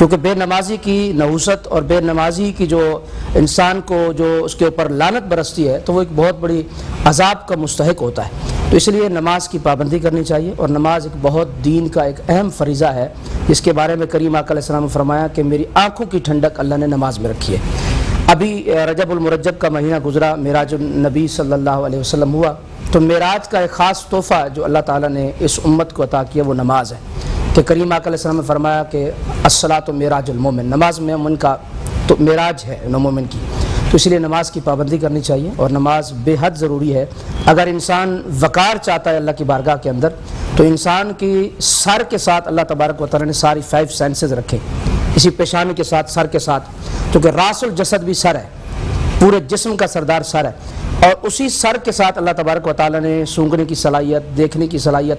کیونکہ بے نمازی کی نحوست اور بے نمازی کی جو انسان کو جو اس کے اوپر لعنت برستی ہے تو وہ ایک بہت بڑی عذاب کا مستحق ہوتا ہے. تو اس لیے نماز کی پابندی کرنی چاہیے، اور نماز ایک بہت دین کا ایک اہم فریضہ ہے جس کے بارے میں کریم آقا علیہ السلام نے فرمایا کہ میری آنکھوں کی ٹھنڈک اللہ نے نماز میں رکھی ہے. ابھی رجب المرجب کا مہینہ گزرا، معراج النبی صلی اللہ علیہ وسلم ہوا، تو معراج کا ایک خاص تحفہ جو اللہ تعالیٰ نے اس امت کو عطا کیا وہ نماز ہے. کہ کریم آقا علیہ السلام نے فرمایا کہ الصلاۃ معراج المومن، نماز مومن کا تو معراج ہے مومن کی. تو اس لیے نماز کی پابندی کرنی چاہیے، اور نماز بے حد ضروری ہے. اگر انسان وقار چاہتا ہے اللہ کی بارگاہ کے اندر، تو انسان کی سر کے ساتھ اللہ تبارک و تعالیٰ نے ساری 5 سینسز رکھے، اسی پیشانی کے ساتھ، سر کے ساتھ، کیونکہ راس الجسد بھی سر ہے، پورے جسم کا سردار سر ہے، اور اسی سر کے ساتھ اللہ تبارک و تعالیٰ نے سونگھنے کی صلاحیت، دیکھنے کی صلاحیت،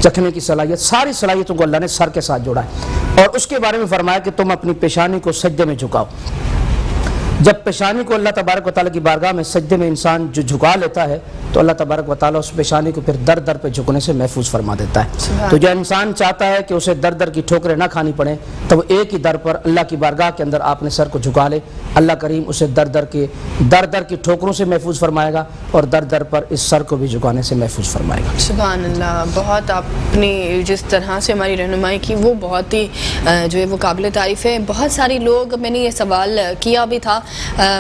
چکھنے کی صلاحیت، ساری صلاحیتوں کو اللہ نے سر کے ساتھ جوڑا ہے. اور اس کے بارے میں فرمایا کہ تم اپنی پیشانی کو سجدے میں جھکاؤ. جب پیشانی کو اللہ تبارک و تعالیٰ کی بارگاہ میں سجدے میں انسان جو جھکا لیتا ہے تو اللہ تبارک و تعالیٰ اس پیشانی کو پھر در در پہ جھکنے سے محفوظ فرما دیتا ہے. تو جو انسان چاہتا ہے کہ اسے در در کی ٹھوکریں نہ کھانی پڑیں تو وہ ایک ہی در پر اللہ کی بارگاہ کے اندر آپ نے سر کو جھکا لے. اللہ کریم اسے در در کی ٹھوکروں سے محفوظ فرمائے گا، اور در در پر اس سر کو بھی جھکانے سے محفوظ فرمائے گا. سبحان اللہ. بہت آپ نے جس طرح سے ہماری رہنمائی کی وہ بہت ہی جو ہے وہ قابل تعریف ہے. بہت سارے لوگ، میں نے یہ سوال کیا بھی تھا،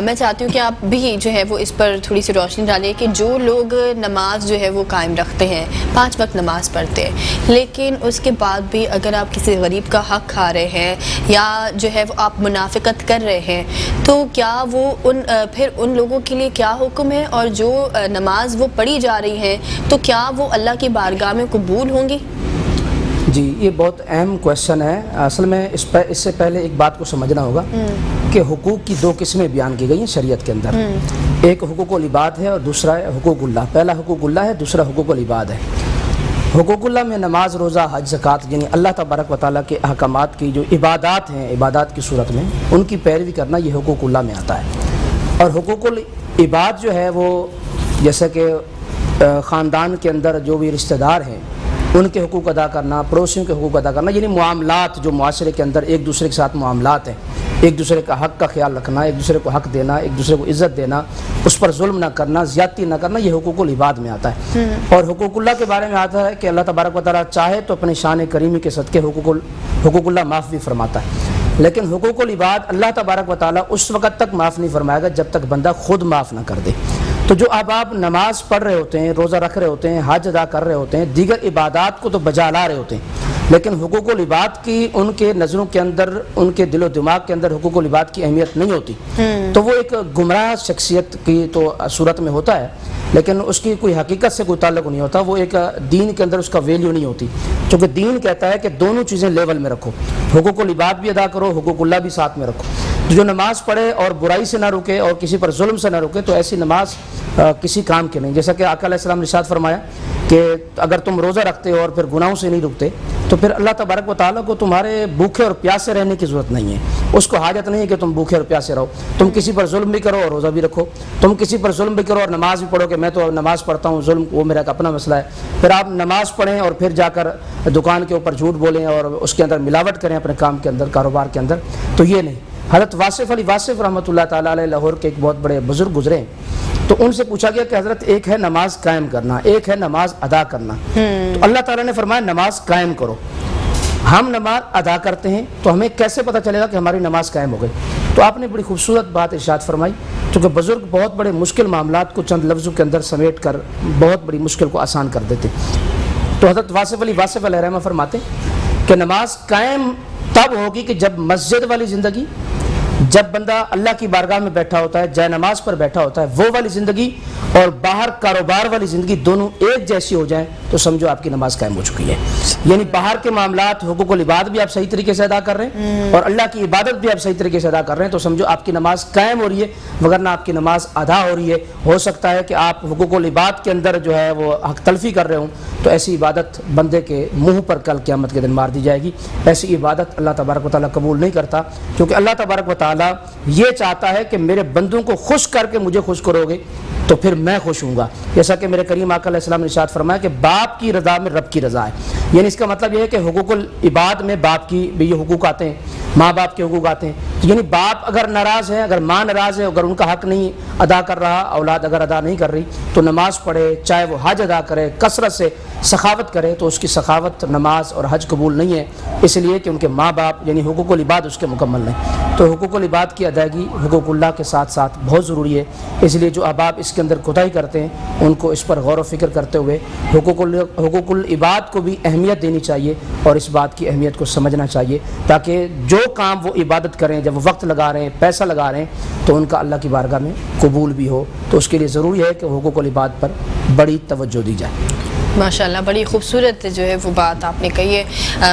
میں چاہتی ہوں کہ آپ بھی جو ہے وہ اس پر تھوڑی سی روشنی ڈالیں کہ جو لوگ نماز جو ہے وہ قائم رکھتے ہیں، 5 وقت نماز پڑھتے ہیں، لیکن اس کے بعد بھی اگر آپ کسی غریب کا حق کھا رہے ہیں یا جو ہے وہ آپ منافقت کر رہے ہیں، تو کیا وہ پھر ان لوگوں کے لیے کیا حکم ہے، اور جو نماز وہ پڑھی جا رہی ہے تو کیا وہ اللہ کی بارگاہ میں قبول ہوں گی؟ جی، یہ بہت اہم کویشچن ہے. اصل میں اس سے پہلے ایک بات کو سمجھنا ہوگا کہ حقوق کی 2 قسمیں بیان کی گئی ہیں شریعت کے اندر. ایک حقوق العباد ہے اور دوسرا ہے حقوق اللہ. پہلا حقوق اللہ ہے، دوسرا حقوق العباد ہے. حقوق اللہ میں نماز، روزہ، حج، زکوٰۃ، یعنی اللہ تبارک و تعالیٰ کے احکامات کی جو عبادات ہیں، عبادات کی صورت میں ان کی پیروی کرنا، یہ حقوق اللہ میں آتا ہے. اور حقوق العباد جو ہے وہ جیسے کہ خاندان کے اندر جو بھی رشتہ دار ہیں ان کے حقوق ادا کرنا، پڑوسیوں کے حقوق ادا کرنا، یعنی معاملات جو معاشرے کے اندر ایک دوسرے کے ساتھ معاملات ہیں، ایک دوسرے کا حق کا خیال رکھنا، ایک دوسرے کو حق دینا، ایک دوسرے کو عزت دینا، اس پر ظلم نہ کرنا، زیادتی نہ کرنا، یہ حقوق العباد میں آتا ہے. اور حقوق اللہ کے بارے میں آتا ہے کہ اللہ تبارک و تعالیٰ چاہے تو اپنی شان کریمی کے صدقے حقوق اللہ معاف بھی فرماتا ہے. لیکن حقوق العباد اللہ تبارک و تعالیٰ اس وقت تک معاف نہیں فرمائے گا جب تک بندہ خود معاف نہ کر دے. تو جو آپ نماز پڑھ رہے ہوتے ہیں، روزہ رکھ رہے ہوتے ہیں، حج ادا کر رہے ہوتے ہیں، دیگر عبادات کو تو بجا لا رہے ہوتے ہیں، لیکن حقوق العباد کی ان کے نظروں کے اندر، ان کے دل و دماغ کے اندر حقوق العباد کی اہمیت نہیں ہوتی. تو وہ ایک گمراہ شخصیت کی تو صورت میں ہوتا ہے، لیکن اس کی کوئی حقیقت سے کوئی تعلق نہیں ہوتا. وہ ایک دین کے اندر اس کا ویلیو نہیں ہوتی، چونکہ دین کہتا ہے کہ دونوں چیزیں لیول میں رکھو، حقوق العباد بھی ادا کرو، حقوق اللہ بھی ساتھ میں رکھو. جو نماز پڑھے اور برائی سے نہ رکے اور کسی پر ظلم سے نہ رکے تو ایسی نماز کسی کام کی نہیں. جیسا کہ آقا علیہ السلام نے ارشاد فرمایا کہ اگر تم روزہ رکھتے ہو اور پھر گناہوں سے نہیں رکتے تو پھر اللہ تبارک و تعالیٰ کو تمہارے بھوکے اور پیاسے رہنے کی ضرورت نہیں ہے. اس کو حاجت نہیں ہے کہ تم بھوکے اور پیاسے رہو. تم کسی پر ظلم بھی کرو اور روزہ بھی رکھو، تم کسی پر ظلم بھی کرو اور نماز بھی پڑھو کہ میں تو نماز پڑھتا ہوں، ظلم وہ میرا ایک اپنا مسئلہ ہے. پھر آپ نماز پڑھیں اور پھر جا کر دکان کے اوپر جھوٹ بولیں اور اس کے اندر ملاوٹ کریں اپنے کام کے اندر، کاروبار کے اندر، تو یہ نہیں. حضرت واصف علی واصف رحمۃ اللہ تعالیٰ علیہ لاہور کے ایک بہت بڑے بزرگ گزرے ہیں، تو ان سے پوچھا گیا کہ حضرت ایک ہے نماز قائم کرنا، ایک ہے نماز ادا کرنا. تو اللہ تعالیٰ نے فرمایا نماز قائم کرو. ہم نماز ادا کرتے ہیں تو ہمیں کیسے پتہ چلے گا کہ ہماری نماز قائم ہو گئی؟ تو آپ نے بڑی خوبصورت بات ارشاد فرمائی، کیونکہ بزرگ بہت بڑے مشکل معاملات کو چند لفظوں کے اندر سمیٹ کر بہت بڑی مشکل کو آسان کر دیتے. تو حضرت واصف علی واصف علیہ رحمہ فرماتے کہ نماز قائم تب ہوگی کہ جب مسجد والی زندگی، جب بندہ اللہ کی بارگاہ میں بیٹھا ہوتا ہے، جائے نماز پر بیٹھا ہوتا ہے، وہ والی زندگی اور باہر کاروبار والی زندگی دونوں ایک جیسی ہو جائیں تو سمجھو آپ کی نماز قائم ہو چکی ہے. یعنی باہر کے معاملات، حقوق العباد بھی آپ صحیح طریقے سے ادا کر رہے ہیں اور اللہ کی عبادت بھی آپ صحیح طریقے سے ادا کر رہے ہیں تو سمجھو آپ کی نماز قائم ہو رہی ہے، وگرنہ آپ کی نماز ادا ہو رہی ہے. ہو سکتا ہے کہ آپ حقوق العباد کے اندر جو ہے وہ حق تلفی کر رہے ہوں تو ایسی عبادت بندے کے منہ پر کل قیامت کے دن مار دی جائے گی. ایسی عبادت اللہ تبارک و تعالیٰ قبول نہیں کرتا، کیونکہ اللہ تبارک و تعالیٰ یہ چاہتا ہے کہ میرے بندوں کو خوش کر کے مجھے خوش کرو گے تو پھر میں خوش ہوں گا. جیسا کہ میرے کریم آقا علیہ السلام نے ارشاد فرمایا کہ باپ کی رضا میں رب کی رضا ہے. یعنی اس کا مطلب یہ ہے کہ حقوق العباد میں باپ کی بھی یہ حقوق آتے ہیں، ماں باپ کے حقوق آتے ہیں. تو یعنی باپ اگر ناراض ہے، اگر ماں ناراض ہے، اگر ان کا حق نہیں ادا کر رہا، اولاد اگر ادا نہیں کر رہی، تو نماز پڑھے، چاہے وہ حج ادا کرے، کثرت سے سخاوت کرے، تو اس کی سخاوت، نماز اور حج قبول نہیں ہے، اس لیے کہ ان کے ماں باپ یعنی حقوق العباد اس کے مکمل نہیں. تو حقوق العباد کی ادائیگی حقوق اللہ کے ساتھ ساتھ بہت ضروری ہے. اس لیے جو احباب اس کے اندر کوتاہی کرتے ہیں ان کو اس پر غور و فکر کرتے ہوئے حقوق العباد کو بھی اہمیت دینی چاہیے اور اس بات کی اہمیت کو سمجھنا چاہیے، تاکہ جو کام وہ عبادت کریں، جب وہ وقت لگا رہے ہیں، پیسہ لگا رہے ہیں، تو ان کا اللہ کی بارگاہ میں قبول بھی ہو. تو اس کے لیے ضروری ہے کہ حقوق العباد پر بڑی توجہ دی جائے. ماشاءاللہ، بڑی خوبصورت جو ہے وہ بات آپ نے کہی ہے.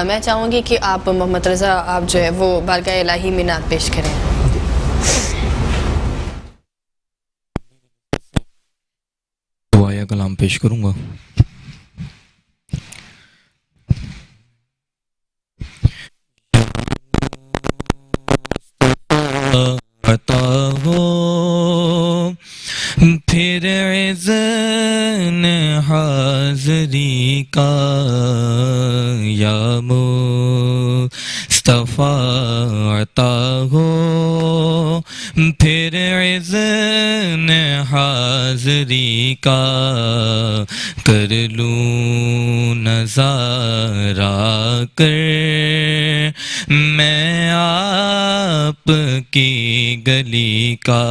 میں چاہوں گی کہ آپ محمد رضا آپ جو ہے وہ بارگاہ الہی میں نعت پیش کریں. دعائے کلام پیش کروں گا. عطا ہو پھر اذن حاضری کا، یا مصطفیٰ عطا ہو پھر اذن حاضری کا، کر لوں نظارہ کر میں آپ کی گلی کا،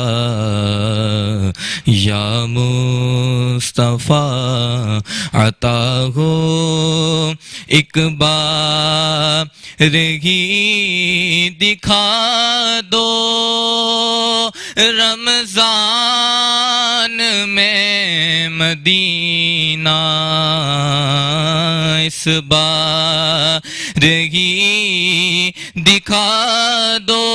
یا مصطفیٰ عطا ہو ایک بار ہی دکھا دو رمضان میں مدینہ، اس بار ہی دکھا دو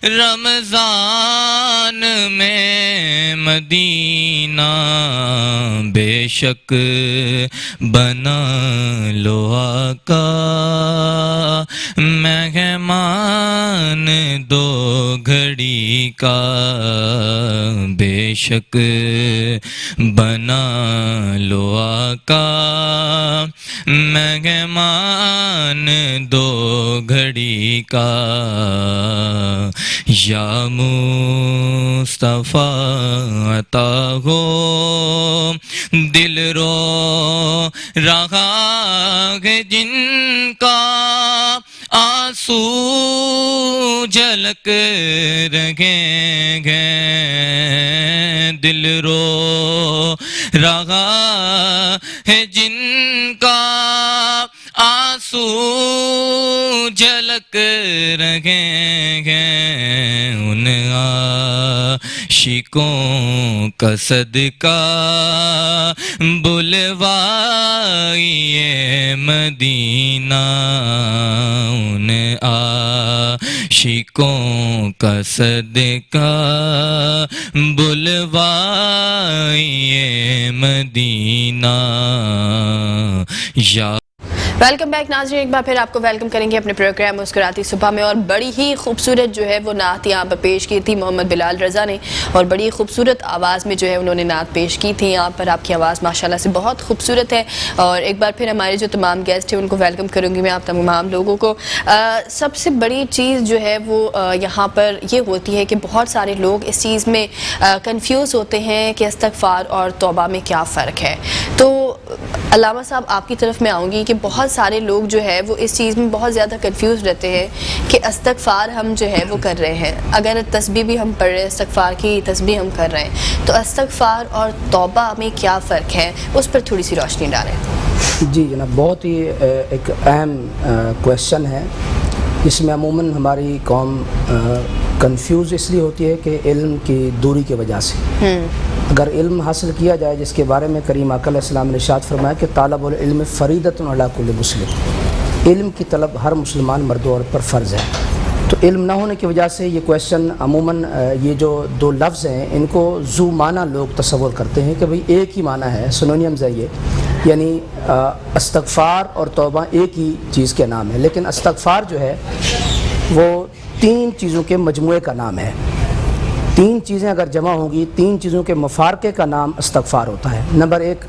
رمضان میں مدینہ، بے شک بنا لو آقا مہمان دو گھڑی کا، بے شک بنا لو آقا مہمان دو گھڑی کا، یا مصطفیٰ عطا ہو دل رو رہا ہے جن کا، آنسو جھلک رہے ہیں، دل رو رہا ہے جن کا، آنسو جھلک رہے ہیں، ان عاشقوں کا صدقہ بلوائیے مدینہ، ان عاشقوں کا صدقہ بلوائیے مدینہ، یا ویلکم بیک ناظرین، ایک بار پھر آپ کو ویلکم کریں گے اپنے پروگرام مسکراتی صبح میں. اور بڑی ہی خوبصورت جو ہے وہ نعت یہاں پر پیش کی تھی محمد بلال رضا نے، اور بڑی خوبصورت آواز میں جو ہے انہوں نے نعت پیش کی تھی. یہاں پر آپ کی آواز ماشاءاللہ سے بہت خوبصورت ہے. اور ایک بار پھر ہمارے جو تمام گیسٹ ہیں ان کو ویلکم کروں گی میں آپ تمام لوگوں کو. سب سے بڑی چیز جو ہے وہ یہاں پر یہ ہوتی ہے کہ بہت سارے لوگ اس چیز میں کنفیوز ہوتے ہیں کہ استغفار اور توبہ میں کیا فرق ہے. تو علامہ صاحب آپ کی طرف میں آؤں گی کہ بہت سارے لوگ جو ہے وہ اس چیز میں بہت زیادہ کنفیوز رہتے ہیں کہ استغفار ہم جو ہے وہ کر رہے ہیں، اگر تسبیح بھی ہم پڑھ رہے ہیں، استغفار کی تسبیح ہم کر رہے ہیں، تو استغفار اور توبہ میں کیا فرق ہے، اس پر تھوڑی سی روشنی ڈالیں. جی جناب، بہت ہی ایک اہم کویشچن ہے، جس میں عموماً ہماری قوم کنفیوز اس لیے ہوتی ہے کہ علم کی دوری کی وجہ سے. اگر علم حاصل کیا جائے، جس کے بارے میں کریم آقا علیہ السلام نے ارشاد فرمایا کہ طالب العلم فریضۃ علی کل مسلم، علم کی طلب ہر مسلمان مرد و عورت پر فرض ہے. تو علم نہ ہونے کی وجہ سے یہ کویشچن عموماً یہ جو دو لفظ ہیں ان کو ذو معنی لوگ تصور کرتے ہیں کہ بھئی ایک ہی معنی ہے، سنونیمز ہے یہ، یعنی استغفار اور توبہ ایک ہی چیز کے نام ہے. لیکن استغفار جو ہے وہ تین چیزوں کے مجموعے کا نام ہے. تین چیزیں اگر جمع ہوں گی، تین چیزوں کے مفارقے کا نام استغفار ہوتا ہے. نمبر ایک،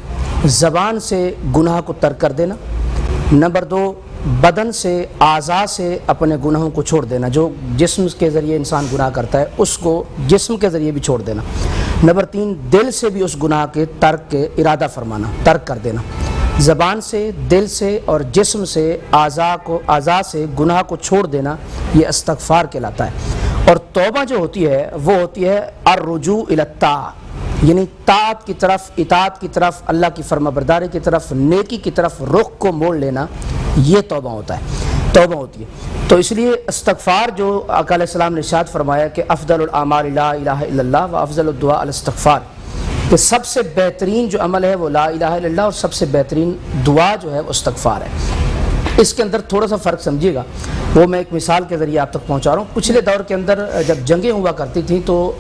زبان سے گناہ کو ترک کر دینا. نمبر دو، بدن سے اعضاء سے اپنے گناہوں کو چھوڑ دینا. جو جسم کے ذریعے انسان گناہ کرتا ہے اس کو جسم کے ذریعے بھی چھوڑ دینا. نمبر 3 دل سے بھی اس گناہ کے ترک کے ارادہ فرمانا, ترک کر دینا. زبان سے, دل سے اور جسم سے اعضاء سے گناہ کو چھوڑ دینا یہ استغفار کہلاتا ہے. اور توبہ جو ہوتی ہے وہ ہوتی ہے الرجوع الی الطاعہ, یعنی طاعت کی طرف, اطاعت کی طرف, اللہ کی فرما برداری کی طرف, نیکی کی طرف رخ کو موڑ لینا, یہ توبہ ہوتا ہے, توبہ ہوتی ہے. تو اس لیے استغفار جو آقا علیہ السلام نے ارشاد فرمایا کہ افضل الاعمال لا الہ الا اللہ و افضل الدعاء الاستغفار, کہ سب سے بہترین جو عمل ہے وہ لا الہ الا اللہ اور سب سے بہترین دعا جو ہے وہ استغفار ہے. اس کے اندر تھوڑا سا فرق سمجھیے گا, وہ میں ایک مثال کے ذریعے آپ تک پہنچا رہا ہوں. پچھلے دور کے اندر جب جنگیں ہوا کرتی تھیں تو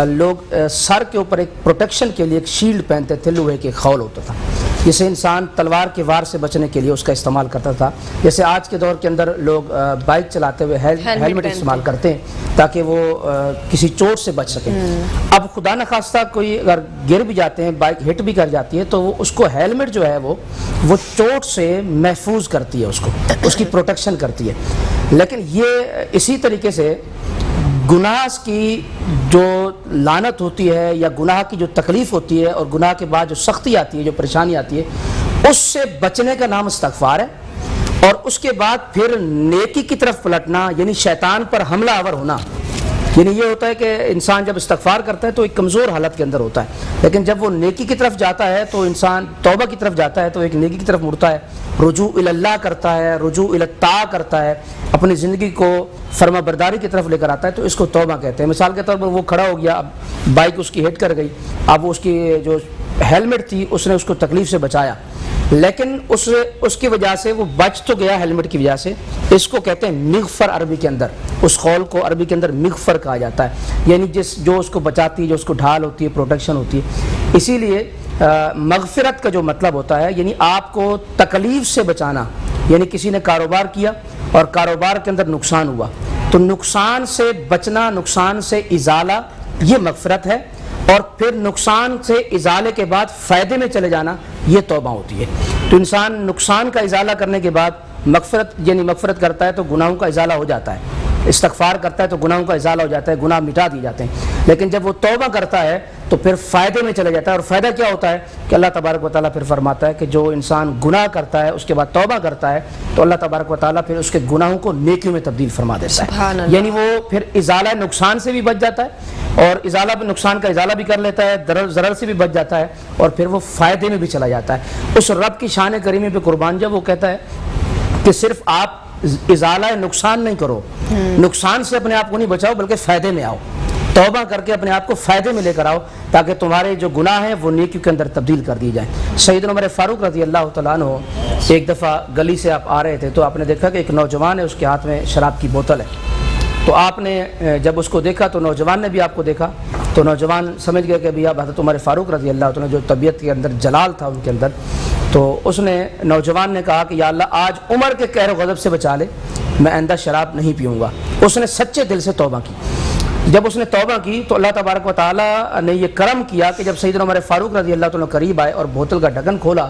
لوگ سر کے اوپر ایک پروٹیکشن کے لیے ایک شیلڈ پہنتے تھے, لوہے کے خول ہوتا تھا, جسے انسان تلوار کے وار سے بچنے کے لیے اس کا استعمال کرتا تھا. جیسے آج کے دور کے اندر لوگ بائک چلاتے ہوئے ہیلمٹ استعمال کرتے ہیں تاکہ وہ کسی چوٹ سے بچ سکیں. اب خدا نخواستہ کوئی اگر گر بھی جاتے ہیں, بائک ہٹ بھی کر جاتی ہے, تو وہ اس کو ہیلمٹ جو ہے وہ چوٹ سے محفوظ کرتی ہے, اس کی پروٹیکشن کرتی ہے. لیکن یہ اسی طریقے سے گناہ کی جو لعنت ہوتی ہے یا گناہ کی جو تکلیف ہوتی ہے اور گناہ کے بعد جو سختی آتی ہے, جو پریشانی آتی ہے, اس سے بچنے کا نام استغفار ہے. اور اس کے بعد پھر نیکی کی طرف پلٹنا, یعنی شیطان پر حملہ آور ہونا. یعنی یہ ہوتا ہے کہ انسان جب استغفار کرتا ہے تو ایک کمزور حالت کے اندر ہوتا ہے, لیکن جب وہ نیکی کی طرف جاتا ہے تو انسان توبہ کی طرف جاتا ہے تو ایک نیکی کی طرف مڑتا ہے, رجوع الی اللہ کرتا ہے, رجوع الی الطاعہ کرتا ہے, اپنی زندگی کو فرما برداری کی طرف لے کر آتا ہے, تو اس کو توبہ کہتے ہیں. مثال کے طور پر وہ کھڑا ہو گیا, اب بائک اس کی ہٹ کر گئی, اب اس کی جو ہیلمٹ تھی اس نے اس کو تکلیف سے بچایا, لیکن اس کی وجہ سے وہ بچ تو گیا ہیلمٹ کی وجہ سے. اس کو کہتے ہیں مغفر عربی کے اندر, اس خول کو عربی کے اندر مغفر کہا جاتا ہے, یعنی جو اس کو بچاتی ہے, جو اس کو ڈھال ہوتی ہے, پروٹیکشن ہوتی ہے. اسی لیے مغفرت کا جو مطلب ہوتا ہے یعنی آپ کو تکلیف سے بچانا. یعنی کسی نے کاروبار کیا اور کاروبار کے اندر نقصان ہوا, تو نقصان سے بچنا, نقصان سے ازالہ, یہ مغفرت ہے. اور پھر نقصان سے ازالے کے بعد فائدے میں چلے جانا, یہ توبہ ہوتی ہے. تو انسان نقصان کا ازالہ کرنے کے بعد مغفرت کرتا ہے تو گناہوں کا ازالہ ہو جاتا ہے, استغفار کرتا ہے تو گناہوں کا ازالہ ہو جاتا ہے, گناہ مٹا دیے جاتے ہیں. لیکن جب وہ توبہ کرتا ہے تو پھر فائدے میں چلے جاتا ہے. اور فائدہ کیا ہوتا ہے کہ اللہ تبارک و تعالیٰ پھر فرماتا ہے کہ جو انسان گناہ کرتا ہے اس کے بعد توبہ کرتا ہے تو اللہ تبارک و تعالیٰ پھر اس کے گناہوں کو نیکیوں میں تبدیل فرما دیتا ہے. یعنی وہ پھر ازالہ نقصان سے بھی بچ جاتا ہے, اور نقصان کا ازالہ بھی کر لیتا ہے, ضرر سے بھی بچ جاتا ہے, اور پھر وہ فائدے میں بھی چلا جاتا ہے. اس رب کی شان کریمی پہ قربان جب وہ کہتا ہے کہ صرف آپ ازالہ نقصان نہیں کرو, نقصان سے اپنے آپ کو نہیں بچاؤ بلکہ فائدے میں آؤ, توبہ کر کے اپنے آپ کو فائدے میں لے کر آؤ تاکہ تمہارے جو گناہ ہیں وہ نیکیوں کے اندر تبدیل کر دی جائیں. سیدنا عمر فاروق رضی اللہ تعالیٰ عنہ ایک دفعہ گلی سے آپ آ رہے تھے تو آپ نے دیکھا کہ ایک نوجوان ہے, اس کے ہاتھ میں شراب کی بوتل ہے. تو آپ نے جب اس کو دیکھا تو نوجوان نے بھی آپ کو دیکھا, تو نوجوان سمجھ گیا کہ ابھی اب حضرت عمر فاروق رضی اللہ تعالیٰ جو طبیعت کے اندر جلال تھا ان کے اندر, تو اس نے نوجوان نے کہا کہ یا اللہ آج عمر کے قہر و غضب سے بچا لے, میں آئندہ شراب نہیں پیوں گا. اس نے سچے دل سے توبہ کی. جب اس نے توبہ کی تو اللہ تبارک و تعالیٰ نے یہ کرم کیا کہ جب سیدنا عمر فاروق رضی اللہ تعالیٰ قریب آئے اور بوتل کا ڈھکن کھولا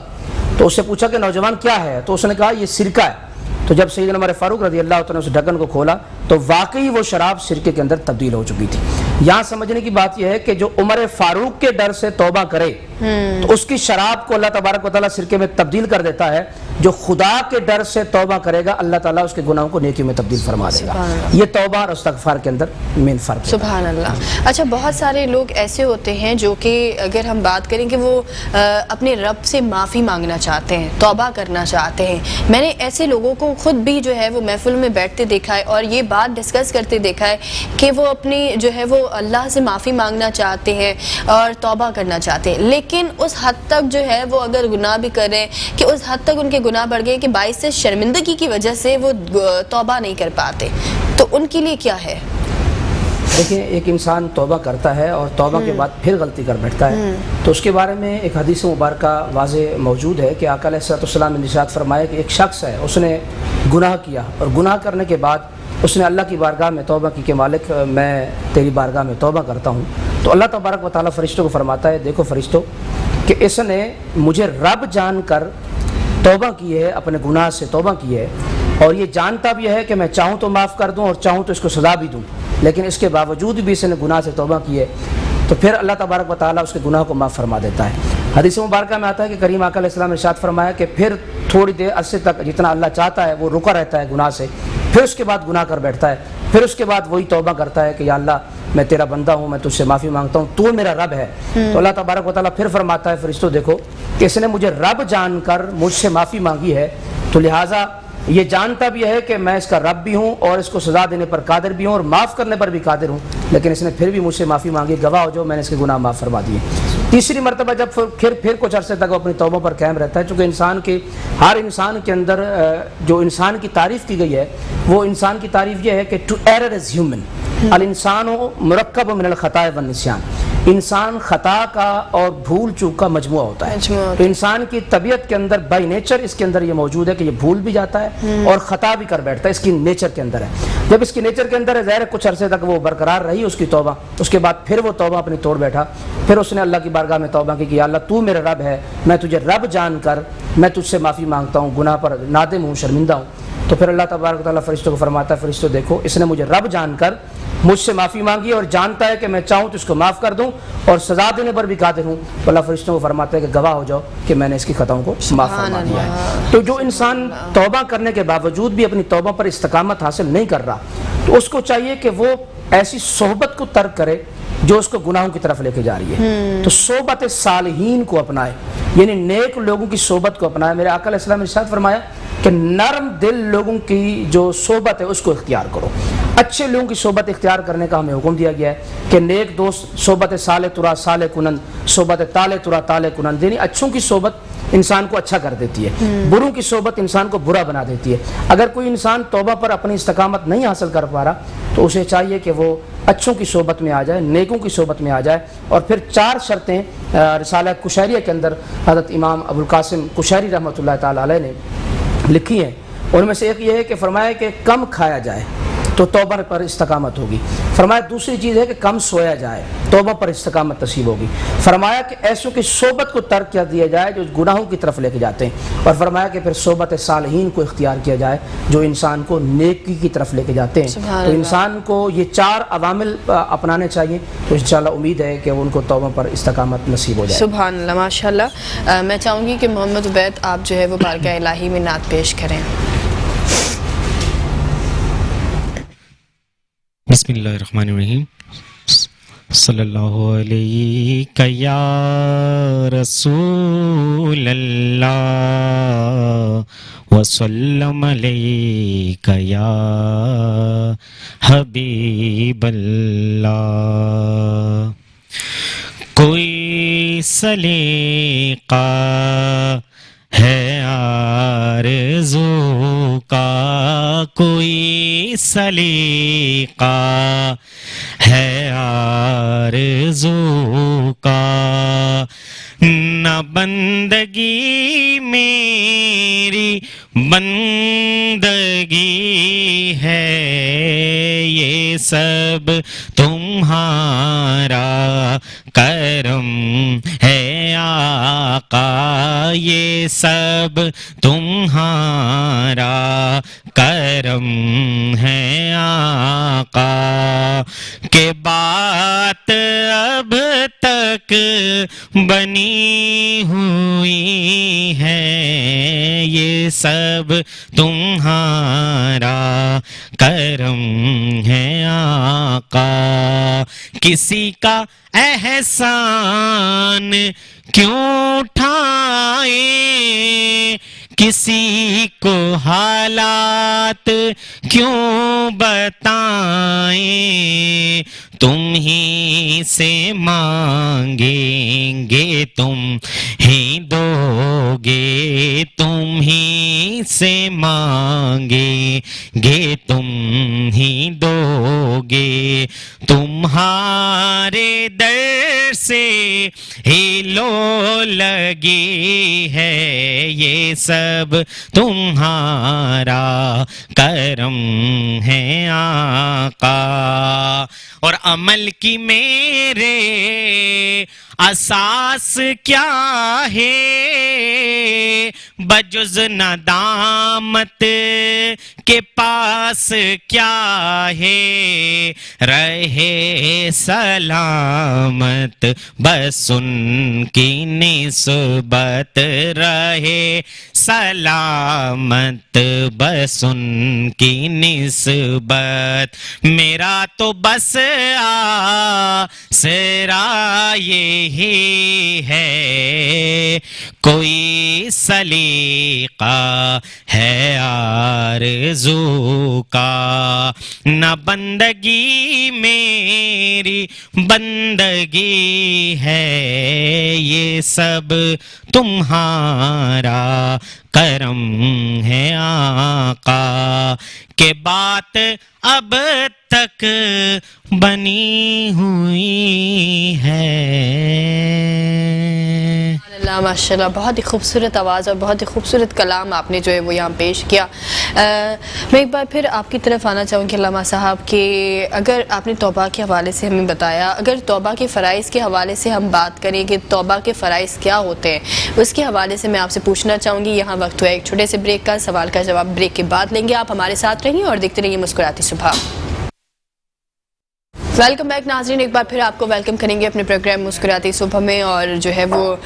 تو اس سے پوچھا کہ نوجوان کیا ہے, تو اس نے کہا یہ سرکہ ہے. تو جب سیدنا عمر فاروق رضی اللہ تعالیٰ نے اس ڈھکن کو کھولا تو واقعی وہ شراب سرکے کے اندر تبدیل ہو چکی تھی. یہاں سمجھنے کی بات یہ ہے کہ جو عمر فاروق کے ڈر سے توبہ کرے تو اس کی شراب کو اللہ تبارک و تعالیٰ سرکے میں تبدیل کر دیتا ہے. جو خدا کے ڈر سے توبہ کرے گا اللہ تعالیٰ اس کے گناہوں کو نیکیوں میں تبدیل فرما دے گا. یہ توبہ اور استغفار کے اندر مین فرق ہے. سبحان اللہ. اچھا, بہت سارے لوگ ایسے ہوتے ہیں جو کہ اگر ہم بات کریں کہ وہ اپنے رب سے معافی مانگنا چاہتے ہیں, توبہ کرنا چاہتے ہیں. میں نے ایسے لوگوں کو خود بھی جو ہے وہ محفل میں بیٹھتے دیکھا ہے اور یہ بات ڈسکس کرتے دیکھا ہے کہ وہ اپنی جو ہے وہ اللہ سے معافی مانگنا چاہتے ہیں اور توبہ کرنا چاہتے ہیں, لیکن اس حد تک جو ہے وہ اگر گناہ بھی کریں کہ اس حد تک ان کے گناہ بڑھ گئے کہ باعث سے شرمندگی کی وجہ سے وہ توبہ نہیں کر پاتے, تو ان کے لیے کیا ہے؟ دیکھیں, ایک انسان توبہ کرتا ہے اور توبہ کے بعد پھر غلطی کر بیٹھتا ہے تو اس کے بارے میں ایک حدیث مبارکہ واضح موجود ہے کہ آقا علیہ السلام نے ارشاد فرمایا کہ ایک شخص ہے, اس نے گناہ کیا اور گناہ کرنے کے بعد اس نے اللہ کی بارگاہ میں توبہ کی کہ مالک میں تیری بارگاہ میں توبہ کرتا ہوں. تو اللہ تبارک و تعالیٰ فرشتوں کو فرماتا ہے دیکھو فرشتوں کہ اس نے مجھے رب جان کر توبہ کی ہے, اپنے گناہ سے توبہ کی ہے, اور یہ جانتا بھی ہے کہ میں چاہوں تو معاف کر دوں اور چاہوں تو اس کو سزا بھی دوں، لیکن اس کے باوجود بھی اس نے گناہ سے توبہ کی ہے تو پھر اللہ تبارک و تعالیٰ اس کے گناہ کو معاف فرما دیتا ہے۔ حدیث مبارکہ میں آتا ہے کہ کریم آقا علیہ السلام نے ارشاد فرمایا کہ پھر تھوڑی دیر عرصے تک جتنا اللہ چاہتا ہے وہ رکا رہتا ہے گناہ سے، پھر اس کے بعد گناہ کر بیٹھتا ہے، پھر اس کے بعد وہی توبہ کرتا ہے کہ یا اللہ میں تیرا بندہ ہوں، میں تجھ سے معافی مانگتا ہوں، تو میرا رب ہے۔ تو اللہ تبارک و تعالیٰ پھر فرماتا ہے فرشتوں دیکھو کہ اس نے مجھے رب جان کر مجھ سے معافی مانگی ہے، تو لہٰذا یہ جانتا بھی ہے کہ میں اس کا رب بھی ہوں اور اس کو سزا دینے پر قادر بھی ہوں اور معاف کرنے پر بھی قادر ہوں، لیکن اس نے پھر بھی مجھ سے معافی مانگی، گواہ ہو جو میں نے اس کے گناہ معاف فرما دیے۔ تیسری مرتبہ جب پھر کچھ عرصے تک وہ اپنی توبہ پر قائم رہتا ہے، چونکہ ہر انسان کے اندر جو انسان کی تعریف کی گئی ہے وہ انسان کی تعریف یہ ہے کہ ٹو ایرر از ہیومن، الانسان مرکب من الخطاء والنسیان، انسان خطا کا اور بھول چوک کا مجموعہ ہوتا ہے۔ تو انسان کی طبیعت کے اندر بائی نیچر اس کے اندر یہ موجود ہے کہ یہ بھول بھی جاتا ہے اور خطا بھی کر بیٹھتا ہے، اس کی نیچر کے اندر ہے۔ جب اس کی نیچر کے اندر ہے ظاہر ہے کچھ عرصے تک وہ برقرار رہی اس کی توبہ، اس کے بعد پھر وہ توبہ اپنی توڑ بیٹھا، پھر اس نے اللہ کی بارگاہ میں توبہ کی کہ یا اللہ تو میرا رب ہے، میں تجھے رب جان کر میں تجھ سے معافی مانگتا ہوں، گناہ پر نادم ہوں، شرمندہ ہوں۔ تو پھر اللہ تبارک و تعالیٰ فرشتوں کو فرماتا ہے فرشتوں دیکھو اس نے مجھے رب جان کر مجھ سے معافی مانگی اور جانتا ہے کہ میں چاہوں تو اس کو معاف کر دوں اور سزا دینے پر بھی قادر ہوں، تو اللہ فرشتوں کو فرماتا ہے کہ گواہ ہو جاؤ کہ میں نے اس کی خطاؤں کو معاف فرما دیا ہے۔ تو جو انسان توبہ کرنے کے باوجود بھی اپنی توبہ پر استقامت حاصل نہیں کر رہا تو اس کو چاہیے کہ وہ ایسی صحبت کو ترک کرے جو اس کو گناہوں کی طرف لے کے جا رہی ہے، تو صحبت صالحین کو اپنائے، یعنی نیک لوگوں کی صحبت کو اپنائے۔ میرے آقا علیہ السلام نے ارشاد فرمایا کہ نرم دل لوگوں کی جو صحبت ہے اس کو اختیار کرو، اچھے لوگوں کی صحبت اختیار کرنے کا ہمیں حکم دیا گیا ہے کہ نیک دوست صحبت صالح ترا صالح کنند، صحبت طالع ترا طالع کنند، یعنی اچھوں کی صحبت انسان کو اچھا کر دیتی ہے، بروں کی صحبت انسان کو برا بنا دیتی ہے۔ اگر کوئی انسان توبہ پر اپنی استقامت نہیں حاصل کر پا رہا تو اسے چاہیے کہ وہ اچھوں کی صحبت میں آ جائے، نیکوں کی صحبت میں آ جائے، اور پھر 4 شرطیں رسالہ کشیریہ کے اندر حضرت امام ابو القاسم کشیری رحمۃ اللہ تعالی علیہ نے لکھی ہیں۔ ان میں سے ایک یہ ہے کہ فرمایا کہ کم کھایا جائے تو توبہ پر استقامت ہوگی، فرمایا دوسری چیز ہے کہ کم سویا جائے، توبہ پر استقامت نصیب ہوگی، فرمایا کہ ایسوں کی صحبت کو ترک کر دیا جائے جو گناہوں کی طرف لے کے جاتے ہیں، اور فرمایا کہ پھر صحبت صالحین کو اختیار کیا جائے جو انسان کو نیکی کی طرف لے کے جاتے ہیں۔ تو انسان کو یہ 4 عوامل اپنانے چاہیے، تو انشاءاللہ امید ہے کہ ان کو توبہ پر استقامت نصیب ہو جائے۔ سبحان اللہ، ماشاءاللہ۔ میں چاہوں گی کہ محمد عبید آپ جو ہے وہ بارگاہ الہی میں نعت پیش کریں۔ بسم اللہ الرحمن الرحیم۔ صلی اللہ علیہ یا رسول اللہ وسلم علیہ یا حبیب اللہ۔ کوئی سلیقہ ہے آرزو کا، کوئی سلیقہ ہے آرزو کا، نہ بندگی میری بندگی ہے، یہ سب تمہارا کرم ہے آقا، یہ سب تمہارا کرم ہے آقا، کہ بات اب تک بنی ہوئی ہے، یہ سب تمہارا کرم ہے آقا، کسی کا احسان کیوں اٹھائیں، کسی کو حالات کیوں بتائیں، تم ہی سے مانگیں گے تم ہی دو گے، تم ہی سے مانگیں گے تم ہی دو گے، تمہارے در سے ہی لو لگی ہے، یہ سب تمہارا کرم ہے آقا۔ اور عمل کی میرے اساس کیا ہے، بجز ندامت کے پاس کیا ہے، رہے سلامت بس ان کی نسبت، رہے سلامت بس ان کی نسبت، میرا تو بس آسرا یہی ہے، کوئی سلیقہ ہے آرزو کا، نہ بندگی میری بندگی ہے، یہ سب تمہارا کرم ہے آقا، کہ بات اب تک بنی ہوئی ہے۔ اللہ ماشاء اللہ، بہت ہی خوبصورت آواز اور بہت ہی خوبصورت کلام آپ نے جو ہے وہ یہاں پیش کیا۔ میں ایک بار پھر آپ کی طرف آنا چاہوں گی علامہ صاحب کہ اگر آپ نے توبہ کے حوالے سے ہمیں بتایا، اگر توبہ کے فرائض کے حوالے سے ہم بات کریں کہ توبہ کے فرائض کیا ہوتے ہیں، اس کے حوالے سے میں آپ سے پوچھنا چاہوں گی۔ یہاں وقت ہوا ایک چھوٹے سے بریک کا، سوال کا جواب بریک کے بعد لیں گے۔ آپ ہمارے ساتھ رہیں اور دیکھتے رہیے مسکراتی صبح۔ ویلکم بیک ناظرین، ایک بار پھر آپ کو ویلکم کریں گے اپنے پروگرام مسکراتی صبح میں، اور جو ہے وہ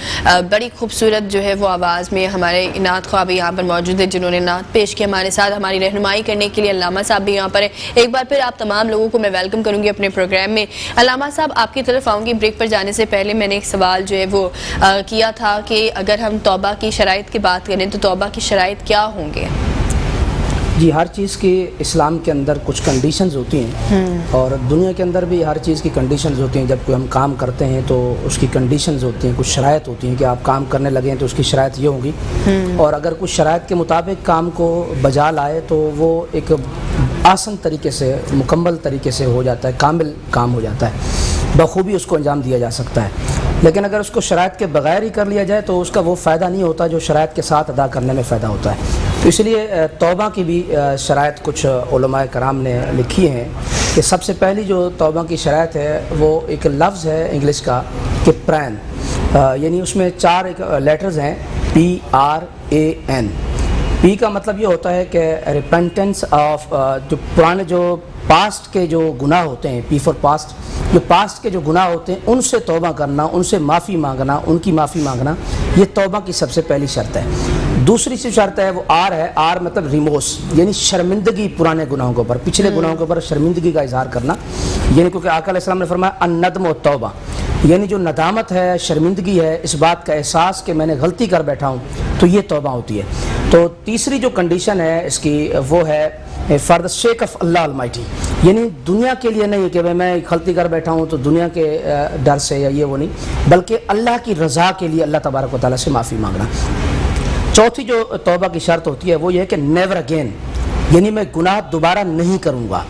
بڑی خوبصورت جو ہے وہ آواز میں ہمارے نعت خواہ بھی یہاں پر موجود ہے جنہوں نے نعت پیش کی ہمارے ساتھ، ہماری رہنمائی کرنے کے لیے علامہ صاحب بھی یہاں پر ہے۔ ایک بار پھر آپ تمام لوگوں کو میں ویلکم کروں گی اپنے پروگرام میں۔ علامہ صاحب آپ کی طرف آؤں گی، بریک پر جانے سے پہلے میں نے ایک سوال جو ہے وہ کیا تھا کہ اگر ہم توبہ کی شرائط کی بات کریں تو توبہ کی شرائط کیا ہوں گے؟ جی، ہر چیز کی اسلام کے اندر کچھ کنڈیشنز ہوتی ہیں، اور دنیا کے اندر بھی ہر چیز کی کنڈیشنز ہوتی ہیں۔ جب کوئی ہم کام کرتے ہیں تو اس کی کنڈیشنز ہوتی ہیں، کچھ شرائط ہوتی ہیں کہ آپ کام کرنے لگے ہیں تو اس کی شرائط یہ ہوگی، اور اگر کچھ شرائط کے مطابق کام کو بجا لائے تو وہ ایک آسان طریقے سے، مکمل طریقے سے ہو جاتا ہے، کامل کام ہو جاتا ہے، بخوبی اس کو انجام دیا جا سکتا ہے۔ لیکن اگر اس کو شرائط کے بغیر ہی کر لیا جائے تو اس کا وہ فائدہ نہیں ہوتا جو شرائط کے ساتھ ادا کرنے میں فائدہ ہوتا ہے۔ تو اس لیے توبہ کی بھی شرائط کچھ علماء کرام نے لکھی ہیں کہ سب سے پہلی جو توبہ کی شرائط ہے وہ ایک لفظ ہے انگلش کا کہ پرین، یعنی اس میں 4 لیٹرز ہیں، PRAN۔ پی کا مطلب یہ ہوتا ہے کہ ریپینٹنس آف جو پرانے جو پاسٹ کے جو گناہ ہوتے ہیں، پی فار پاسٹ، جو پاسٹ کے جو گناہ ہوتے ہیں ان سے توبہ کرنا، ان سے معافی مانگنا، ان کی معافی مانگنا، یہ توبہ کی سب سے پہلی شرط ہے۔ دوسری سی شرط ہے وہ آر ہے، آر مطلب ریموس، یعنی شرمندگی پرانے گناہوں کے اوپر، پچھلے گناہوں کے اوپر شرمندگی کا اظہار کرنا، یعنی کیونکہ آقا علیہ السلام نے فرمایا الندم و توبہ، یعنی جو ندامت ہے، شرمندگی ہے، اس بات کا احساس کہ میں نے غلطی کر بیٹھا ہوں، تو یہ توبہ ہوتی ہے۔ تو تیسری جو کنڈیشن ہے اس کی وہ ہے for the sake of Allah almighty, یعنی دنیا کے لیے نہیں کہ میں غلطی کر بیٹھا ہوں تو دنیا کے ڈر سے یا یہ وہ نہیں، بلکہ اللہ کی رضا کے لیے اللہ تبارک و تعالیٰ سے معافی مانگنا۔ چوتھی جو توبہ کی شرط ہوتی ہے وہ یہ کہ نیور اگین، یعنی میں گناہ دوبارہ نہیں کروں گا۔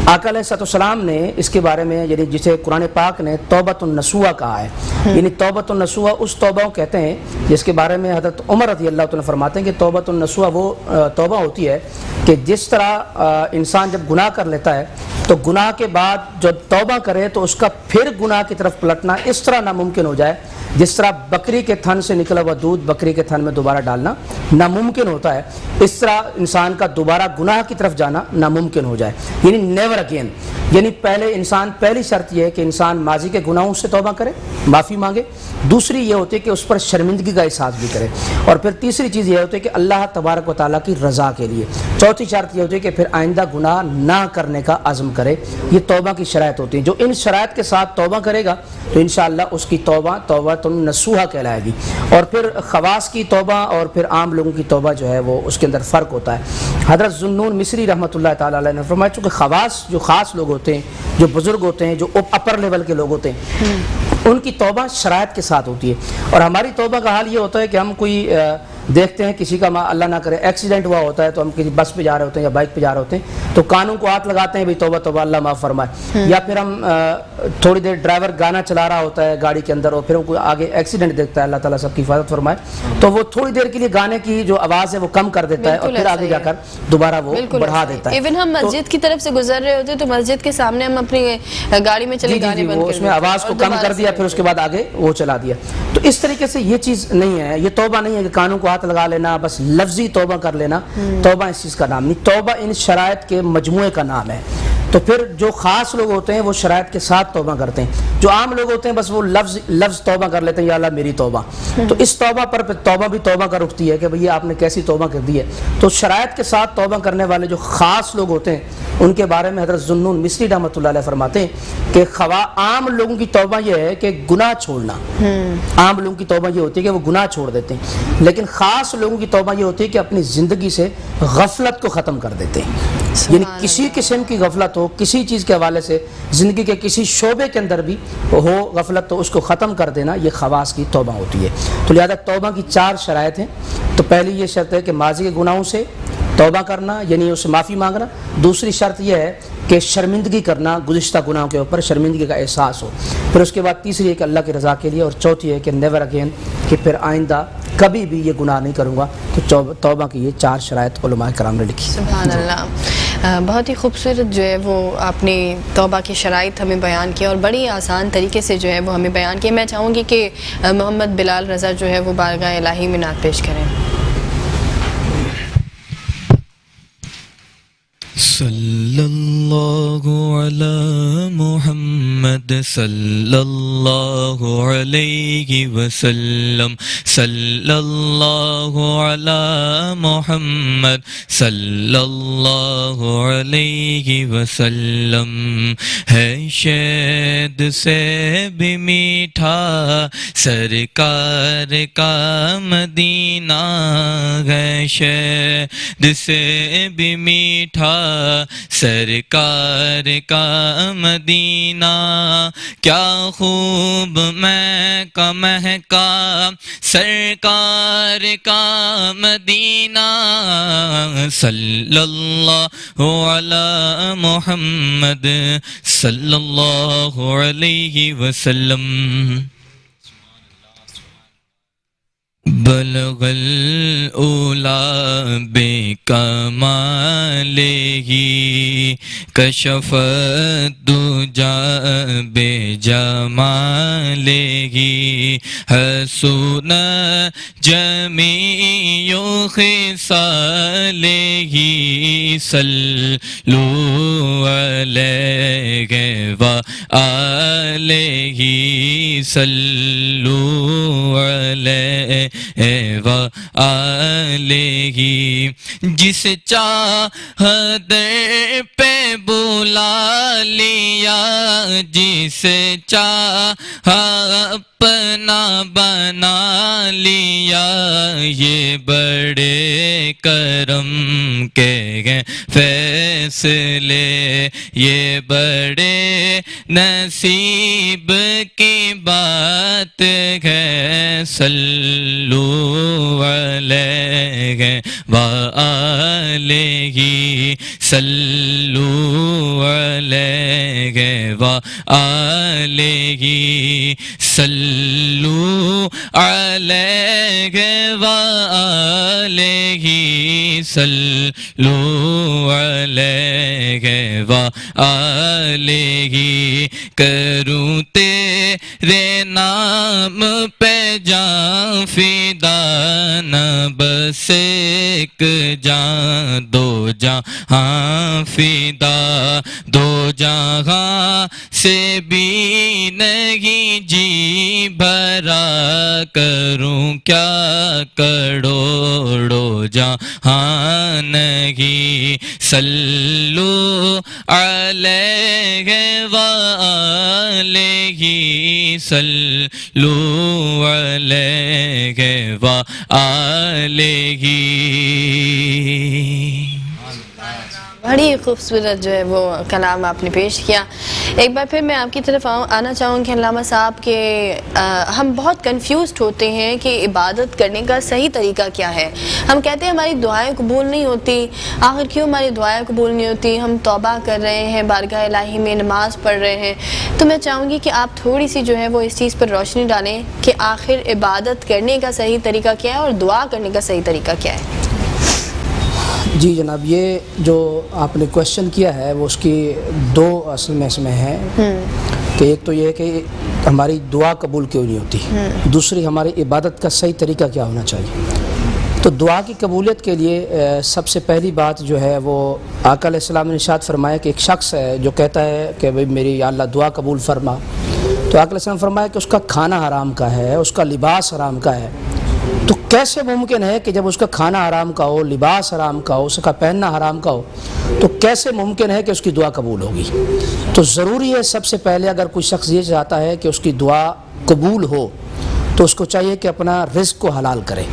آقا علیہ السلام نے اس کے بارے میں، یعنی جسے قرآن پاک نے توبۃ النصوح کہا ہے، یعنی توبۃ النصوح اس توبہ کو کہتے ہیں جس کے بارے میں حضرت عمر رضی اللہ عنہ فرماتے ہیں کہ توبۃ النصوح وہ توبہ ہوتی ہے کہ جس طرح انسان جب گناہ کر لیتا ہے تو گناہ کے بعد جب توبہ کرے تو اس کا پھر گناہ کی طرف پلٹنا اس طرح ناممکن ہو جائے جس طرح بکری کے تھن سے نکلا ہوا دودھ بکری کے تھن میں دوبارہ ڈالنا ناممکن ہوتا ہے، اس طرح انسان کا دوبارہ گناہ کی طرف جانا ناممکن ہو جائے، یعنی نیور اگین۔ یعنی پہلی شرط یہ ہے کہ انسان ماضی کے گناہوں سے توبہ کرے، معافی مانگے، دوسری یہ ہوتی ہے کہ اس پر شرمندگی کا احساس بھی کرے، اور پھر تیسری چیز یہ ہوتی ہے کہ اللہ تبارک و تعالیٰ کی رضا کے لیے، چوتھی شرط یہ ہوتی ہے کہ پھر آئندہ گناہ نہ کرنے کا عزم کرے۔ یہ توبہ کی شرائط ہوتی ہیں، جو ان شرائط کے ساتھ توبہ کرے گا تو انشاءاللہ اس کی توبہ توبۃ النصوح کہلائے گی۔ اور پھر خواص کی توبہ اور پھر عام لوگوں کی توبہ جو ہے وہ اس کے اندر فرق ہوتا ہے۔ حضرت ذوالنون مصری رحمۃ اللہ تعالیٰ علیہ نے فرمایا چونکہ خواص جو خاص لوگ ہوتے ہیں، جو بزرگ ہوتے ہیں، جو اپر لیول کے لوگ ہوتے ہیں، ان کی توبہ شرائط کے ساتھ ہوتی ہے، اور ہماری توبہ کا حال یہ ہوتا ہے کہ ہم کوئی دیکھتے ہیں کسی کا اللہ نہ کرے ایکسیڈنٹ ہوا ہوتا ہے تو ہم کسی بس پہ جا رہے ہوتے ہیں یا بائک پہ جا رہے ہوتے ہیں تو کانوں کو ہاتھ لگاتے ہیں بھی توبہ توبہ اللہ معاف فرمائے. یا پھر ہم تھوڑی دیر ڈرائیور گانا چلا رہا ہوتا ہے گاڑی کے اندر اور پھر کوئی آگے ایکسیڈنٹ دیکھتا ہے, اللہ تعالیٰ سب کی حفاظت فرمائے, تو وہ تھوڑی دیر کے لیے گانے کی جو آواز ہے وہ کم کر دیتا ہے اور پھر آگے جا کر دوبارہ وہ بڑھا دیتا ہے. ایون ہم مسجد کی طرف سے گزر رہے ہوتے تو مسجد کے سامنے ہم اپنی گاڑی میں چلے گانے بند کر اس میں آواز کو کم کر دیا پھر اس کے بعد آگے وہ چلا دیا. تو اس طریقے سے یہ چیز نہیں ہے, یہ توبہ نہیں ہے کہ کانوں کو ہاتھ لگا لینا بس لفظی توبہ کر لینا. توبہ اس چیز کا نام نہیں, توبہ ان شرائط کے مجموعے کا نام ہے. تو پھر جو خاص لوگ ہوتے ہیں وہ شرائط کے ساتھ توبہ کرتے ہیں, جو عام لوگ ہوتے ہیں بس وہ لفظ توبہ کر لیتے ہیں یا اللہ میری توبہ. تو اس توبہ پر توبہ بھی توبہ کر اٹھتی ہے کہ بھئی آپ نے کیسی توبہ کر دی ہے. تو شرائط کے ساتھ توبہ کرنے والے جو خاص لوگ ہوتے ہیں ان کے بارے میں حضرت ذوالنون مصری رحمۃ اللہ علیہ فرماتے ہیں کہ عام لوگوں کی توبہ یہ ہے کہ گناہ چھوڑنا. عام لوگوں کی توبہ یہ ہوتی ہے کہ وہ گناہ چھوڑ دیتے ہیں, لیکن خاص لوگوں کی توبہ یہ ہوتی ہے کہ اپنی زندگی سے غفلت کو ختم کر دیتے ہیں. یعنی کسی قسم کی غفلت ہو, کسی چیز کے حوالے سے زندگی کے کسی شعبے کے اندر بھی ہو غفلت, تو اس کو ختم کر دینا یہ خواص کی توبہ ہوتی ہے. تو لہذا توبہ کی 4 شرائط ہیں. تو پہلی یہ شرط ہے کہ ماضی کے گناہوں سے توبہ کرنا, یعنی اس سے معافی مانگنا. دوسری شرط یہ ہے کہ شرمندگی کرنا, گزشتہ گناہوں کے اوپر شرمندگی کا احساس ہو. پھر اس کے بعد تیسری ہے کہ اللہ کی رضا کے لیے, اور چوتھی ہے کہ نیور اگین, کہ پھر آئندہ کبھی بھی یہ گناہ نہیں کروں گا. تو توبہ کی یہ 4 شرائط علماء کرام نے لکھی. سبحان اللہ, بہت ہی خوبصورت جو ہے وہ آپ نے توبہ کی شرائط ہمیں بیان کیا اور بڑی آسان طریقے سے جو ہے وہ ہمیں بیان کیا. میں چاہوں گی کہ محمد بلال رضا جو ہے وہ بارگاہ الہی میں نعت پیش کریں. صلی اللہ علی محمد صلی اللہ علیہ وسلم, صلی اللہ علی محمد صلی اللہ علیہ وسلم. ہے شہد سے بھی میٹھا سرکار کا مدینہ, ہے شہد سے بھی میٹھا سرکار کا مدینہ. کیا خوب مہکا مہکا سرکار کا مدینہ. صلی اللہ علی محمد صلی اللہ علیہ وسلم. بلغ الأولى بكماله كشف الدجى بجماله حسن جميع خصاله. صلوا عليه وآله صلوا عليه وآلہ. جس چاہت پہ بلا لیا, جس چاہ اپنا بنا لیا, یہ بڑے کرم کے فیصلے, یہ بڑے نصیب کی بات ہے. صلوا علیہ وآلہ صلوا علیہ وآلہ صلوا علیہ وآلہ صلوا علیہ وآلہ. کروں تیرے نام پہ جان فدا, نہ بس ایک جان دو جہاں فدا. دو جہاں سے بھی نہیں جی بھرا, کروں کیا کروڑوں جہاں نہیں. صلوا علیہ وآلہ صلوا علیہ وآلہ. بڑی خوبصورت جو ہے وہ کلام آپ نے پیش کیا. ایک بار پھر میں آپ کی طرف آنا چاہوں گی علامہ صاحب کہ ہم بہت کنفیوزڈ ہوتے ہیں کہ عبادت کرنے کا صحیح طریقہ کیا ہے. ہم کہتے ہیں ہماری دعائیں قبول نہیں ہوتی, آخر کیوں ہماری دعائیں قبول نہیں ہوتی؟ ہم توبہ کر رہے ہیں, بارگاہ الہی میں نماز پڑھ رہے ہیں. تو میں چاہوں گی کہ آپ تھوڑی سی جو ہے وہ اس چیز پر روشنی ڈالیں کہ آخر عبادت کرنے کا صحیح طریقہ کیا ہے اور دعا کرنے کا صحیح طریقہ کیا ہے. جی جناب, یہ جو آپ نے کویشچن کیا ہے وہ اس کی دو اصل میں اس میں ہیں کہ ایک تو یہ ہے کہ ہماری دعا قبول کیوں نہیں ہوتی, دوسری ہماری عبادت کا صحیح طریقہ کیا ہونا چاہیے. تو دعا کی قبولیت کے لیے سب سے پہلی بات جو ہے وہ آقا علیہ السلام نے ارشاد فرمایا کہ ایک شخص ہے جو کہتا ہے کہ بھئی میری یا اللہ دعا قبول فرما, تو آقا علیہ السلام فرمایا کہ اس کا کھانا حرام کا ہے, اس کا لباس حرام کا ہے. تو کیسے ممکن ہے کہ جب اس کا کھانا حرام کا ہو, لباس حرام کا ہو, اس کا پہننا حرام کا ہو, تو کیسے ممکن ہے کہ اس کی دعا قبول ہوگی؟ تو ضروری ہے سب سے پہلے اگر کوئی شخص یہ چاہتا ہے کہ اس کی دعا قبول ہو تو اس کو چاہیے کہ اپنا رزق کو حلال کرے.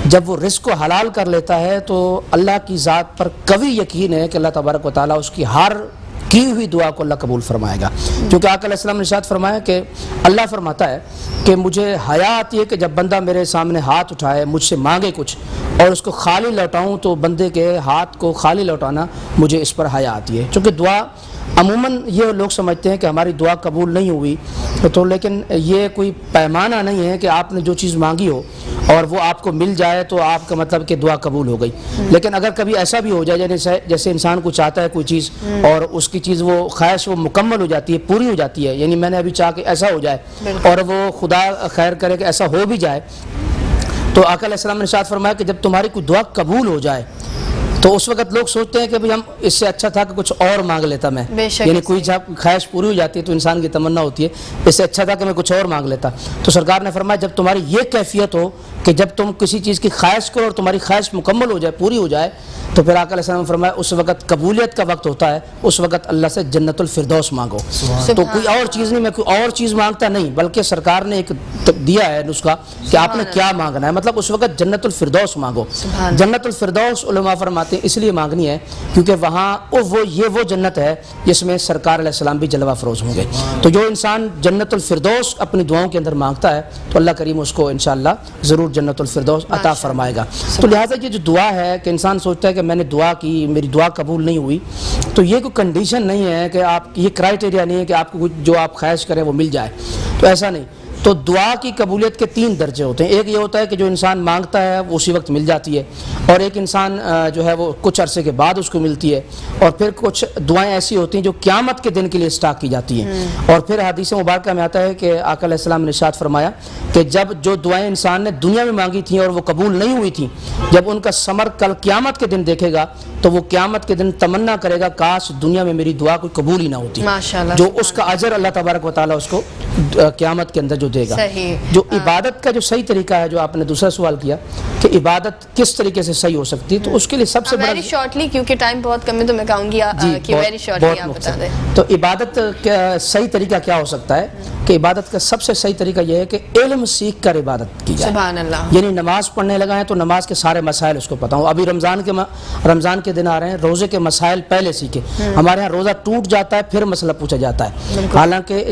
جب وہ رزق کو حلال کر لیتا ہے تو اللہ کی ذات پر قوی یقین ہے کہ اللہ تبارک و تعالیٰ اس کی ہر کی ہوئی دعا کو اللہ قبول فرمائے گا. کیونکہ آقا علیہ السلام نے ارشاد فرمایا کہ اللہ فرماتا ہے کہ مجھے حیا آتی ہے کہ جب بندہ میرے سامنے ہاتھ اٹھائے, مجھ سے مانگے کچھ اور اس کو خالی لوٹاؤں, تو بندے کے ہاتھ کو خالی لوٹانا مجھے اس پر حیا آتی ہے. چونکہ دعا عموماً یہ لوگ سمجھتے ہیں کہ ہماری دعا قبول نہیں ہوئی, تو لیکن یہ کوئی پیمانہ نہیں ہے کہ آپ نے جو چیز مانگی ہو اور وہ آپ کو مل جائے تو آپ کا مطلب کہ دعا قبول ہو گئی. لیکن اگر کبھی ایسا بھی ہو جائے جیسے انسان کو چاہتا ہے کوئی چیز اور اس کی چیز وہ خواہش وہ مکمل ہو جاتی ہے, پوری ہو جاتی ہے, یعنی میں نے ابھی چاہ کہ ایسا ہو جائے اور وہ خدا خیر کرے کہ ایسا ہو بھی جائے, تو آقا علیہ السلام نے ارشاد فرمایا کہ جب تمہاری کوئی دعا قبول ہو جائے تو اس وقت لوگ سوچتے ہیں کہ بھئی ہم اس سے اچھا تھا کہ کچھ اور مانگ لیتا میں, یعنی کوئی جب خواہش پوری ہو جاتی ہے تو انسان کی تمنا ہوتی ہے اس سے اچھا تھا کہ میں کچھ اور مانگ لیتا. تو سرکار نے فرمایا جب تمہاری یہ کیفیت ہو کہ جب تم کسی چیز کی خواہش کرو اور تمہاری خواہش مکمل ہو جائے, پوری ہو جائے, تو پھر آقا علیہ السلام نے فرمایا اس وقت قبولیت کا وقت ہوتا ہے, اس وقت اللہ سے جنت الفردوس مانگو. تو کوئی اور چیز نہیں, میں کوئی اور چیز مانگتا نہیں, بلکہ سرکار نے ایک دیا ہے نسخہ کہ آپ نے کیا مانگنا ہے, مطلب اس وقت جنت الفردوس مانگو. جنت الفردوس علماء فرماتے ہیں اس لیے مانگنی ہے کیونکہ وہاں وہ جنت ہے جس میں سرکار علیہ السلام بھی جلوہ افروز ہوں گے. تو جو انسان جنت الفردوس اپنی دعاؤں کے اندر مانگتا ہے تو اللہ کریم اس کو انشاءاللہ ضرور جنت الفردوس عطا فرمائے گا. تو لہٰذا یہ جو دعا ہے کہ انسان سوچتا ہے کہ میں نے دعا کی, میری دعا قبول نہیں ہوئی, تو یہ کوئی کنڈیشن نہیں ہے کہ آپ, یہ کرائٹیریا نہیں ہے کہ آپ کو جو آپ خواہش کریں وہ مل جائے, تو ایسا نہیں. تو دعا کی قبولیت کے 3 درجے ہوتے ہیں. ایک یہ ہوتا ہے کہ جو انسان مانگتا ہے وہ اسی وقت مل جاتی ہے, اور ایک انسان جو ہے وہ کچھ عرصے کے بعد اس کو ملتی ہے, اور پھر کچھ دعائیں ایسی ہوتی ہیں جو قیامت کے دن کے لیے اسٹاک کی جاتی ہیں. اور پھر حدیث مبارکہ میں آتا ہے کہ آقا علیہ السلام نے ارشاد فرمایا کہ جب جو دعائیں انسان نے دنیا میں مانگی تھیں اور وہ قبول نہیں ہوئی تھیں, جب ان کا ثمر کل قیامت کے دن دیکھے گا تو وہ قیامت کے دن تمنا کرے گا کاش دنیا میں میری دعا کوئی قبول ہی نہ ہوتی, جو اس کا اجر اللہ تبارک و تعالیٰ اس کو قیامت کے اندر جو دے گا. جو عبادت کا جو صحیح طریقہ ہے, جو آپ نے دوسرا سوال کیا کہ عبادت کس طریقے سے صحیح ہو سکتی ہے, تو اس کے لیے سب سے بڑا ویری شارٹلی, کیونکہ ٹائم بہت کم ہے تو میں کہوں گی کہ ویری شارٹلی آپ بتا دیں. تو عبادت کا صحیح طریقہ کیا ہو سکتا ہے کہ عبادت کا سب سے صحیح طریقہ یہ ہے کہ علم سیکھ کر عبادت کی جائے. سبحان اللہ. یعنی نماز پڑھنے لگا ہے تو نماز کے سارے مسائل اس کو پتہ ہوں. ابھی رمضان کے دن آ رہے ہیں, روزے کے مسائل پہلے سیکھے. ہمارے ہاں روزہ ٹوٹ جاتا ہے پھر مسئلہ پوچھا جاتا ہے, حالانکہ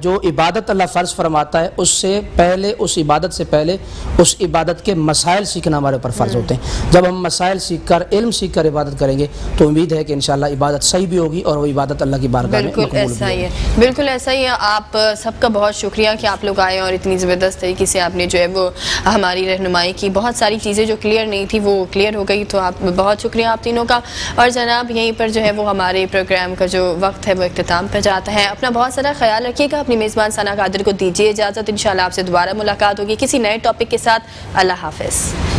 جو عبادت اللہ فرض فرماتا ہے اس سے پہلے, اس عبادت سے پہلے اس عبادت کے مسائل سیکھنا ہمارے اوپر فرض ہوتے ہیں. جب ہم مسائل سیکھ کر, علم سیکھ کر عبادت کریں گے تو امید ہے کہ انشاءاللہ عبادت صحیح بھی ہوگی اور وہ عبادت اللہ کی بارگاہ میں مقبول بھی ہوگی. بالکل ایسا ہی ہے. آپ سب کا بہت شکریہ کہ آپ لوگ آئے اور اتنی زبردست طریقے سے آپ نے جو ہے وہ ہماری رہنمائی کی. بہت ساری چیزیں جو کلیئر نہیں تھی وہ کلیئر ہو گئی, تو آپ بہت شکریہ آپ تینوں کا. اور جناب یہیں پر جو ہے وہ ہمارے پروگرام کا جو وقت ہے وہ اختتام پہ جاتا ہے. اپنا بہت سارا خیال رکھیے گا. اپنی میزبان ثنا قادر کو دیجیے اجازت. انشاءاللہ آپ سے دوبارہ ملاقات ہوگی کسی نئے ٹاپک کے ساتھ. اللہ حافظ.